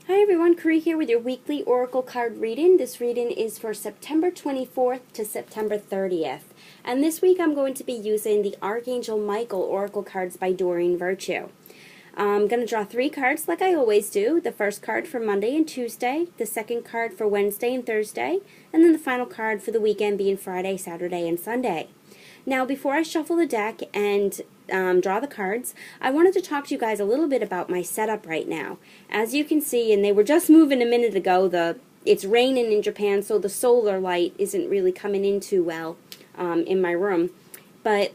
Hi everyone, Kari here with your weekly Oracle card reading. This reading is for September 24th to September 30th. And this week I'm going to be using the Archangel Michael Oracle cards by Doreen Virtue. I'm going to draw 3 cards like I always do. The first card for Monday and Tuesday, the second card for Wednesday and Thursday, and then the final card for the weekend being Friday, Saturday, and Sunday. Now, before I shuffle the deck and draw the cards, I wanted to talk to you guys a little bit about my setup right now. As you can see, and they were just moving a minute ago, it's raining in Japan, so the solar light isn't really coming in too well in my room. But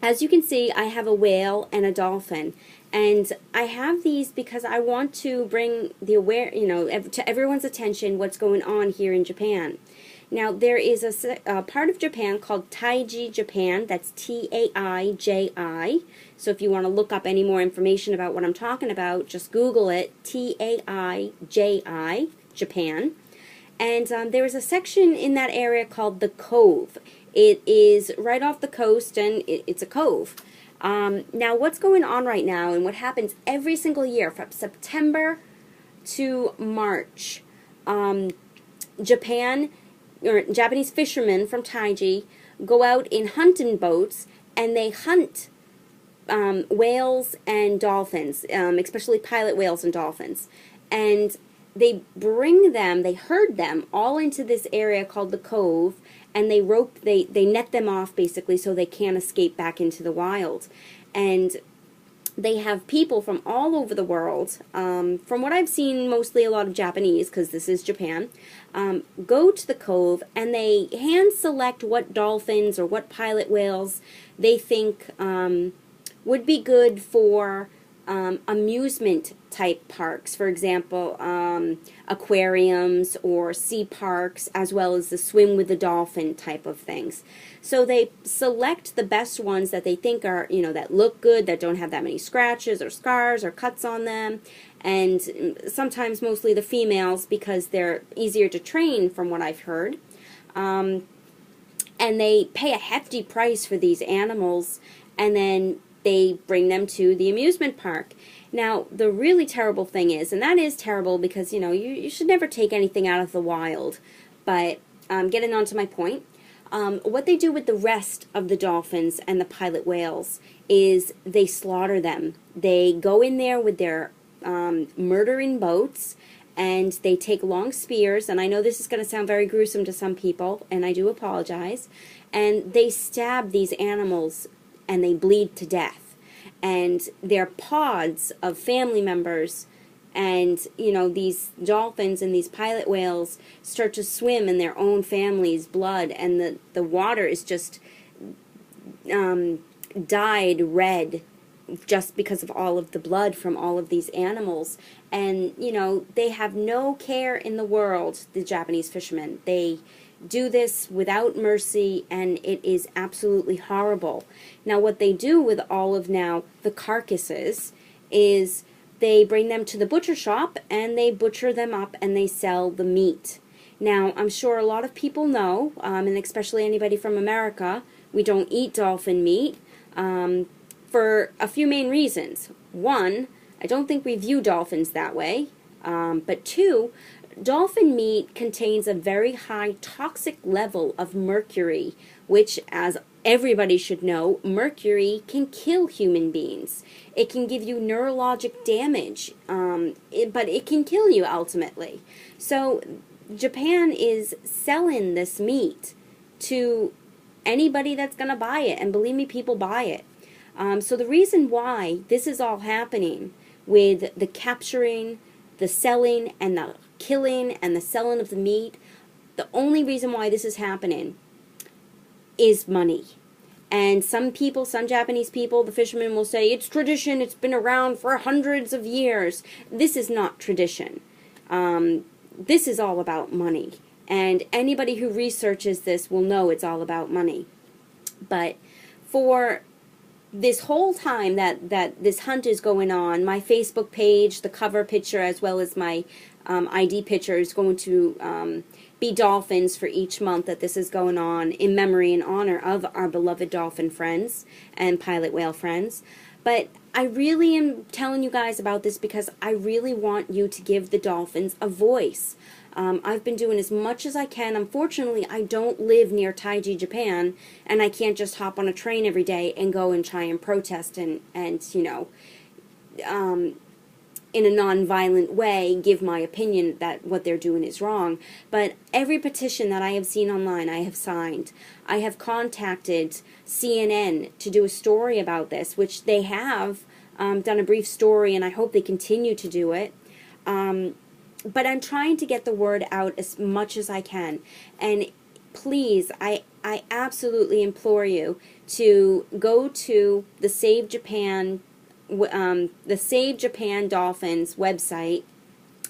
as you can see, I have a whale and a dolphin. And I have these because I want to bring the to everyone's attention what's going on here in Japan. Now, there is a part of Japan called Taiji, Japan. That's T-A-I-J-I. So if you want to look up any more information about what I'm talking about, just Google it, T-A-I-J-I, Japan. And there is a section in that area called the Cove. It is right off the coast, and it's a cove. Now, what's going on right now, and what happens every single year from September to March, Japanese fishermen from Taiji go out in hunting boats, and they hunt whales and dolphins, especially pilot whales and dolphins. And they herd them all into this area called the Cove, and they net them off basically so they can't escape back into the wild. And they have people from all over the world, from what I've seen, mostly a lot of Japanese, because this is Japan, go to the Cove, and they hand select what dolphins or what pilot whales they think would be good for amusement type parks, for example, aquariums or sea parks, as well as the swim with the dolphin type of things. So they select the best ones that they think are, that look good, that don't have that many scratches or scars or cuts on them, and sometimes mostly the females because they're easier to train from what I've heard. And they pay a hefty price for these animals, and then they bring them to the amusement park. Now, the really terrible thing is, and that is terrible because, you should never take anything out of the wild, but getting on to my point, what they do with the rest of the dolphins and the pilot whales is they slaughter them. They go in there with their murdering boats, and they take long spears, and I know this is going to sound very gruesome to some people, and I do apologize, and they stab these animals and they bleed to death. And they're pods of family members, and these dolphins and these pilot whales start to swim in their own family's blood, and the water is just dyed red just because of all of the blood from all of these animals. And they have no care in the world, the Japanese fishermen. They do this without mercy, and it is absolutely horrible. Now, what they do with all of now the carcasses is they bring them to the butcher shop, and they butcher them up, and they sell the meat. Now, I'm sure a lot of people know, and especially anybody from America, we don't eat dolphin meat for a few main reasons. One, I don't think we view dolphins that way, but two, dolphin meat contains a very high toxic level of mercury, which, as everybody should know, mercury can kill human beings. It can give you neurologic damage, but it can kill you ultimately. So Japan is selling this meat to anybody that's going to buy it, and believe me, people buy it. So the reason why this is all happening with the capturing, the selling, and the killing and the selling of the meat, the only reason why this is happening is money. And some people, some Japanese people, the fishermen will say, it's tradition, it's been around for hundreds of years. This is not tradition. This is all about money. And anybody who researches this will know it's all about money. But for this whole time that this hunt is going on, my Facebook page, the cover picture, as well as my ID picture is going to be dolphins for each month that this is going on in memory and honor of our beloved dolphin friends and pilot whale friends. But I really am telling you guys about this because I really want you to give the dolphins a voice. I've been doing as much as I can. Unfortunately, I don't live near Taiji, Japan, and I can't just hop on a train every day and go and try and protest and you know, in a non-violent way, give my opinion that what they're doing is wrong. But every petition that I have seen online, I have signed. I have contacted CNN to do a story about this, which they have done a brief story, and I hope they continue to do it. But I'm trying to get the word out as much as I can. And please, I absolutely implore you to go to the Save Japan Dolphins website,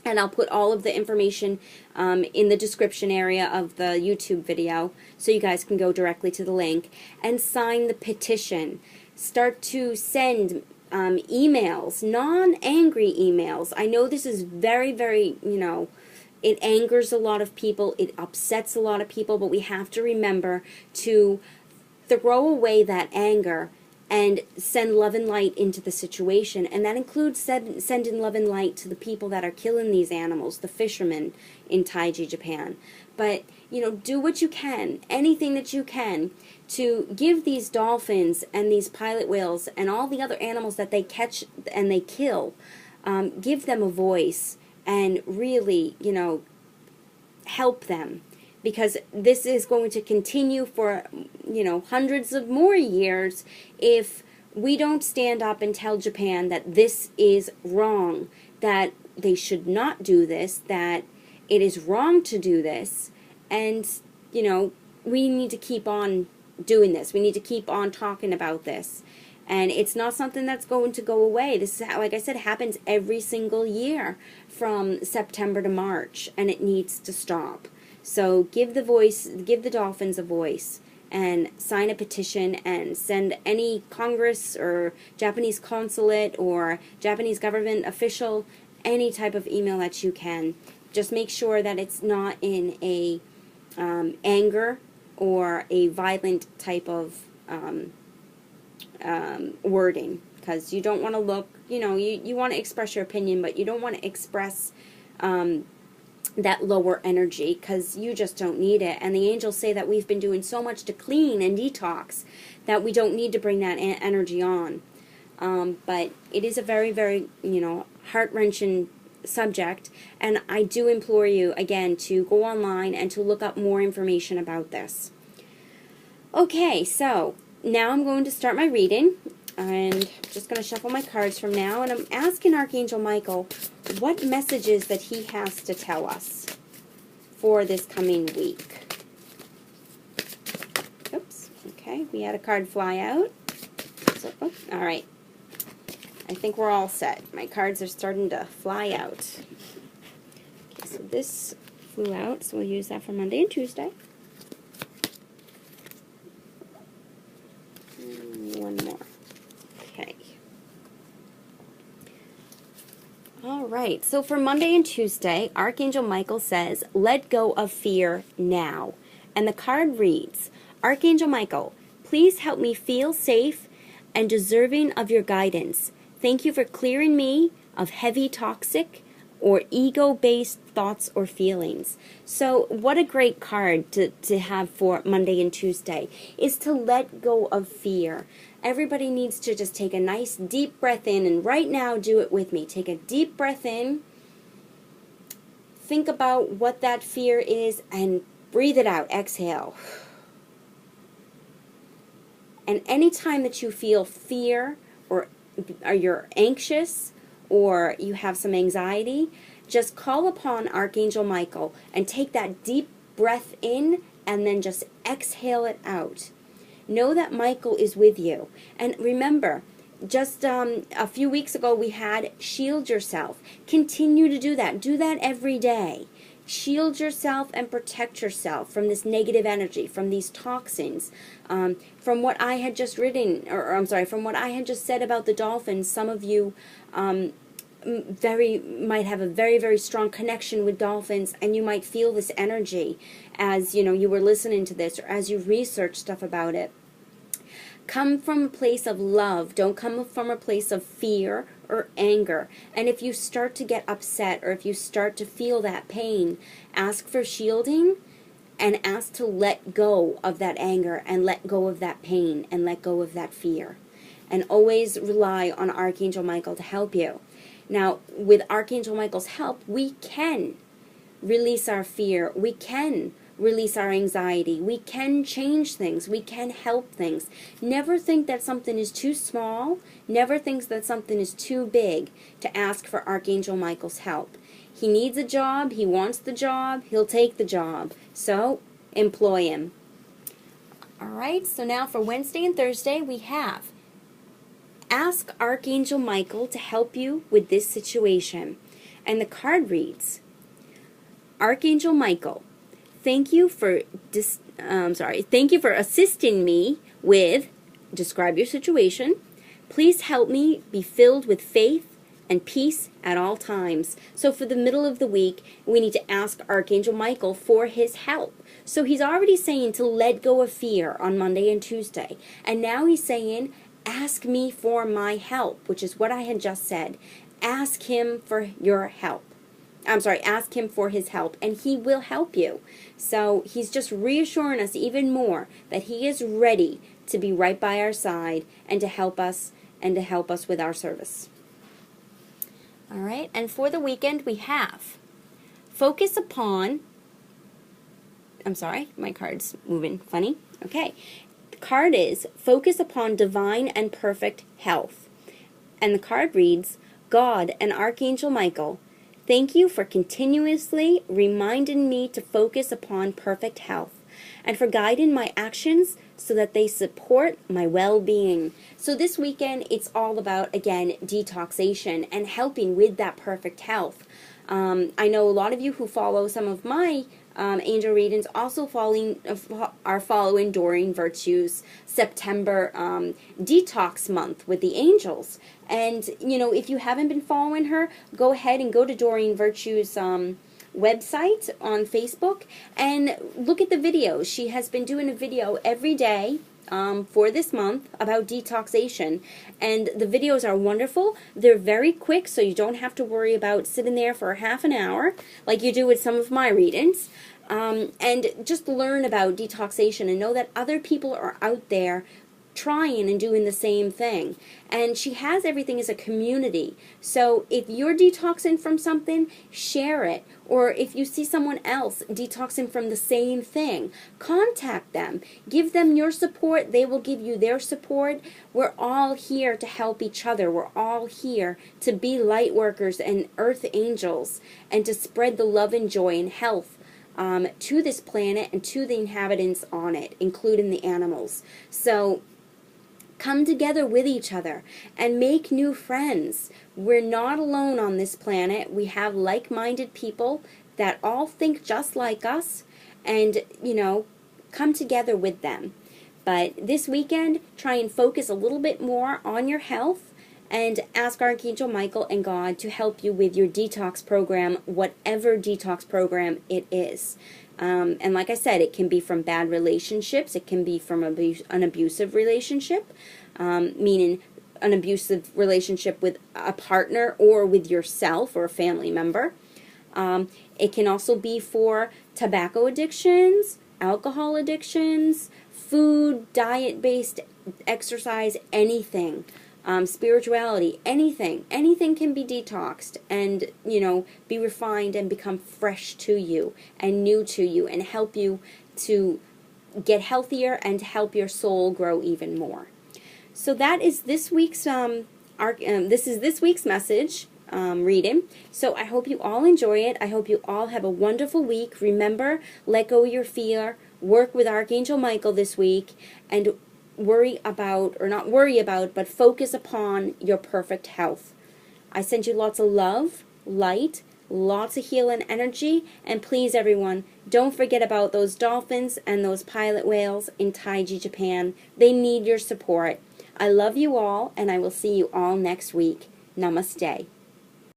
and I'll put all of the information in the description area of the YouTube video so you guys can go directly to the link and sign the petition. Start to send emails, non-angry emails. I know this is very, very, you know, it angers a lot of people, it upsets a lot of people, but we have to remember to throw away that anger and send love and light into the situation. And that includes sending love and light to the people that are killing these animals, the fishermen in Taiji, Japan. But, you know, do what you can, anything that you can, to give these dolphins and these pilot whales and all the other animals that they catch and they kill, give them a voice and really, you know, help them. Because this is going to continue for, you know, hundreds of more years if we don't stand up and tell Japan that this is wrong, that they should not do this, that it is wrong to do this, and, you know, we need to keep on doing this. We need to keep on talking about this. And it's not something that's going to go away. This is, like I said, happens every single year from September to March, and it needs to stop. So give the dolphins a voice, and sign a petition and send any Congress or Japanese consulate or Japanese government official any type of email that you can. Just make sure that it's not in a anger or a violent type of wording, because you don't want to look, you know, you want to express your opinion, but you don't want to express that lower energy, because you just don't need it. And the angels say that we've been doing so much to clean and detox that we don't need to bring that energy on. But it is a very, very, you know, heart-wrenching subject, and I do implore you again to go online and to look up more information about this. Okay, so now I'm going to start my reading, and I'm just going to shuffle my cards from now, and I'm asking Archangel Michael what messages that he has to tell us for this coming week. Oops, okay, we had a card fly out. So, oh, all right. I think we're all set. My cards are starting to fly out. Okay, so this flew out, so we'll use that for Monday and Tuesday. One more. Okay. All right, so for Monday and Tuesday, Archangel Michael says, let go of fear now. And the card reads, Archangel Michael, please help me feel safe and deserving of your guidance. Thank you for clearing me of heavy toxic or ego-based thoughts or feelings. So what a great card to have for Monday and Tuesday is to let go of fear. Everybody needs to just take a nice deep breath in, and right now do it with me. Take a deep breath in, think about what that fear is, and breathe it out. Exhale. And anytime that you feel fear or you're anxious or you have some anxiety, just call upon Archangel Michael and take that deep breath in and then just exhale it out. Know that Michael is with you. And remember, just a few weeks ago we had Shield Yourself. Continue to do that. Do that every day. Shield yourself and protect yourself from this negative energy, from these toxins. From what I had just written, or I'm sorry, from what I had just said about the dolphins, some of you might have a very, very strong connection with dolphins, and you might feel this energy as, you know, you were listening to this or as you research stuff about it. Come from a place of love. Don't come from a place of fear or anger. And if you start to get upset or if you start to feel that pain, ask for shielding and ask to let go of that anger and let go of that pain and let go of that fear. And always rely on Archangel Michael to help you. Now, with Archangel Michael's help, we can release our fear. We can release our anxiety. We can change things. We can help things. Never think that something is too small. Never think that something is too big to ask for Archangel Michael's help. He needs a job. He wants the job. He'll take the job. So, employ him. All right, so now for Wednesday and Thursday, we have ask Archangel Michael to help you with this situation. And the card reads, Archangel Michael, thank you for assisting me with, describe your situation. Please help me be filled with faith and peace at all times. So for the middle of the week, we need to ask Archangel Michael for his help. So he's already saying to let go of fear on Monday and Tuesday. And now he's saying, ask me for my help, which is what I had just said. Ask him for your help. Ask him for his help, and he will help you. So he's just reassuring us even more that he is ready to be right by our side and to help us with our service. All right, and for the weekend we have focus upon, my card's moving funny. Okay, the card is focus upon divine and perfect health. And the card reads, God and Archangel Michael, thank you for continuously reminding me to focus upon perfect health and for guiding my actions so that they support my well-being. So this weekend, it's all about, again, detoxation and helping with that perfect health. I know a lot of you who follow some of my angel readings also are following Doreen Virtue's September detox month with the angels. And, you know, if you haven't been following her, go ahead and go to Doreen Virtue's website on Facebook and look at the videos. She has been doing a video every day for this month about detoxation, and the videos are wonderful. They're very quick, so you don't have to worry about sitting there for half an hour like you do with some of my readings. And just learn about detoxation and know that other people are out there trying and doing the same thing. And she has everything as a community. So if you're detoxing from something, share it. Or if you see someone else detoxing from the same thing, contact them. Give them your support. They will give you their support. We're all here to help each other. We're all here to be light workers and earth angels and to spread the love and joy and health to this planet and to the inhabitants on it, including the animals. So come together with each other and make new friends. We're not alone on this planet. We have like-minded people that all think just like us, and, you know, come together with them. But this weekend, try and focus a little bit more on your health and ask Archangel Michael and God to help you with your detox program, whatever detox program it is. And like I said, it can be from bad relationships. It can be from an abusive relationship, meaning an abusive relationship with a partner or with yourself or a family member. It can also be for tobacco addictions, alcohol addictions, food, diet-based exercise, anything. Spirituality, anything can be detoxed and, you know, be refined and become fresh to you and new to you and help you to get healthier and help your soul grow even more. So that is this week's this week's message reading. So I hope you all enjoy it. I hope you all have a wonderful week. Remember, let go of your fear. Work with Archangel Michael this week and but focus upon your perfect health. I send you lots of love, light, lots of healing energy, and please everyone, don't forget about those dolphins and those pilot whales in Taiji, Japan. They need your support. I love you all, and I will see you all next week. Namaste.